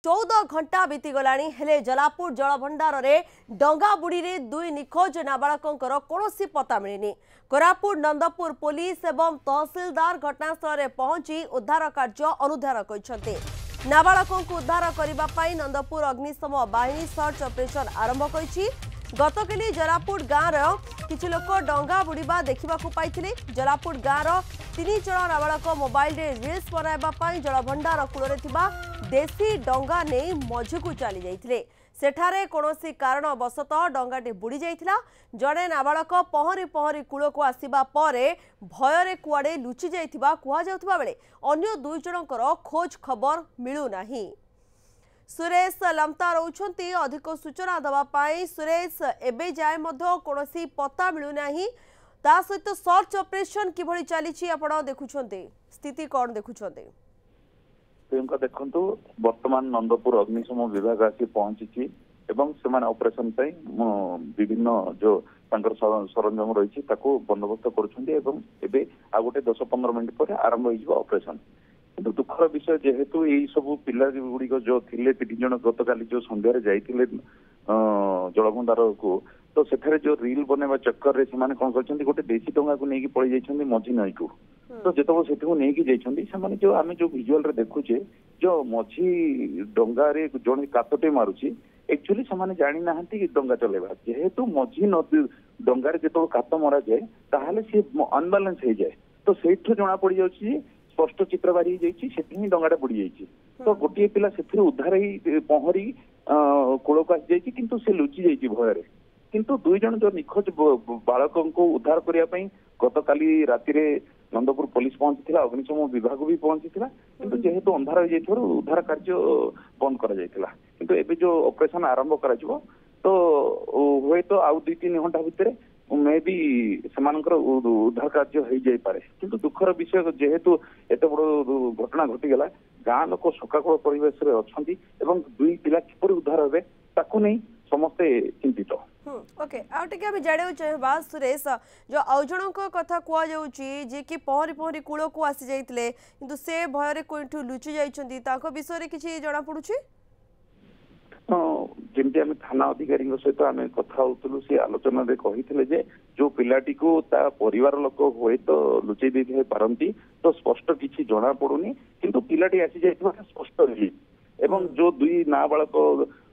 14 घंटा बीतीगलाणी हेले जलापुर जलभंडार रे डंगा बुड़ी रे दुई निखोज नाबालकों कौनसी पता मिलनी। कोरापुट नंदपुर पुलिस एवं तहसीलदार घटनास्थल में पहुंची उद्धार कार्य अनुधार करछन्ते। नाबालकों को उद्धार करने नंदपुर अग्निशम बाहिनी सर्च ऑपरेशन आरंभ करिछि। गतकाली जलापुर गाँव किछि लोक डंगा बुड़ीबा देखा पाई। जलापुर गाँव 3 जन नाबालक मोबाइल रे रील्स बनाइबा जलभंडार कूल देशी डंगा नहीं मझी को चली जाइथिले। सेठारे कौनसी कारणवशतः डंगाटी बुड़ी जाइथिला। जड़े नाबालक पहरी पहरी कूल को आसिबा परे भୟରେ कुआड़े लुचि जाइथिबा कुहा जाउथिबा बेले अन्य 2 जनकर खोज खबर मिलू नाही। सुरेश लमता रहउछंती अधिक सूचना दबा पाई। सुरेश एबे जाय मध्य कौनसी पता मिलू नाही। ता सहित सर्च ऑपरेशन किभଳି चलीछि आपण देखुछंती स्थिति कोन देखुछंती? प्रियंका देखंतु वर्तमान नंदपुर अग्निशम विभाग आसी पहुंची एवं सेमान ऑपरेशन पे विभिन्न जो सरंजाम रही बंदोबस्त कर गोटे 10-15 मिनट पर आरंभ हो ऑपरेशन। किंतु दुखर विषय जेहेतु यही सब पिला गुड़िक जो थे 3 जन गतकाली जो संध्यारे जाइथिले जलभंडार को तो सेठारे जो रील बनवा चक्कर रे से कौन कर गोटे देशी डंगा को लेकिन पड़ जाइछन्ती मझी नई को। तो जो सेठू नहीं जाइछन्ती से जो आम जो विजुअल रे देखुचे जो मझी डंगा रे जन कातटे मारुची एक्चुअली से जानी ना डंगा चलेबा। जेहेतु मझी नदी डंगा रे जो कात मरा जाए ताहले सी अनबालांस हो जाए। तो सेठू जना पड़ जाउची स्पष्ट चित्र बारी जाइछि सेठी डंगाटा बुड़ी जाइछि। तो गोटे पिला से उद्धार ही पहरी कूल को आसी जाइछि किंतु से लुचि जाइछि भୟରେ। किंतु 2 जन जो निखोज बालकों को उद्धार करने गतकाली राति नंदपुर पुलिस पहुंची अग्निशम विभाग भी पहुंची किंतु जेहेतु अंधार हो जाइथिबारु उद्धार कार्य बंद करा जाइथिला। किंतु एबे जो ऑपरेशन आरंभ करा जिवो तो हुए तो आउ 2-3 घंटा भितर मे भी सेमानकर उद्धार कार्य हो जाई पारे। किंतु दुखर विषय जेहेतु एते बड़ घटना घटी गला गाँ लोक शोकाकुल परिवेश रे अछंती एवं 2 पिला किपर उद्धार हेबे ताकू नहीं समस्ते चिंतित। ओके आम जाना चाहवा सुरेश जो आउ जन कथा कहुच्छी जे कि पहरी पहरी कूल को आसी जाइए किंतु से भयर कोठू लुचि जाइछन्ती ताको विषय किछि जना पड़ुछि? जेमती आम थाना अधिकारी सहित आम कथा होतलु से आलोचना रे कहिथिले जे जो पिलाटी को ता परिवार लोक हुए तो लुचि देथि पारंती तो स्पष्ट किछि जना पड़ुनी किंतु पिलाटी आसी जाइथिबा स्पष्ट रही एवं जो 2 नाबालक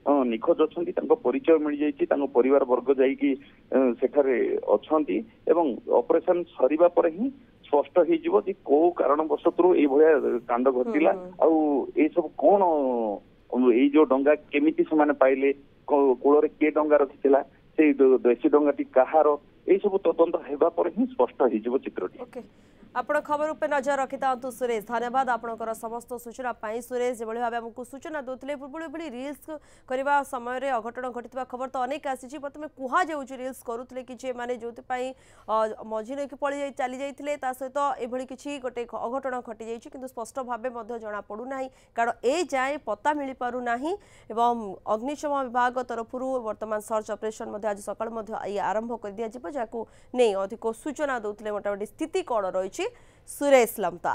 निखोज अच्छी परिचय मिल जाइए परिवार वर्ग जाइकी सेठारे अच्छी एवं ऑपरेशन सरिबा पर ही स्पष्ट हो कौ कारणवशतु ये कांड घटिला आउ ये सब कौन ये जो डंगा केमिति से पाइले कूल किए डंगा रखी से देशी डंगाटी कहार ये सब तदंत होगा पर ही स्पष्ट हो चित्रटी। आपण खबर उपर नजर रखि था सुरेश धन्यवाद आपणकर समस्त सूचना पाई। सुरेश जो भाव आमको सूचना दूसरे पूर्व रिल्स करने समय रे अघटन घटी खबर तो अनेक आसी प्रथम कहु रिल्स करुले कि माने जो मझी नहीं पड़ी चली जाते सहित ये किसी गोटे अघटन घटी जाइए किंतु स्पष्ट भाव जना पड़ूना कारण ए जाए पता मिल पारना एवं अग्निशम विभाग तरफ वर्तमान सर्च ऑपरेशन आज सकाल आरंभ कर दिया जहां नहीं अधिक सूचना दूसरे मोटामोटी स्थिति कौन रही सुरेश लमता।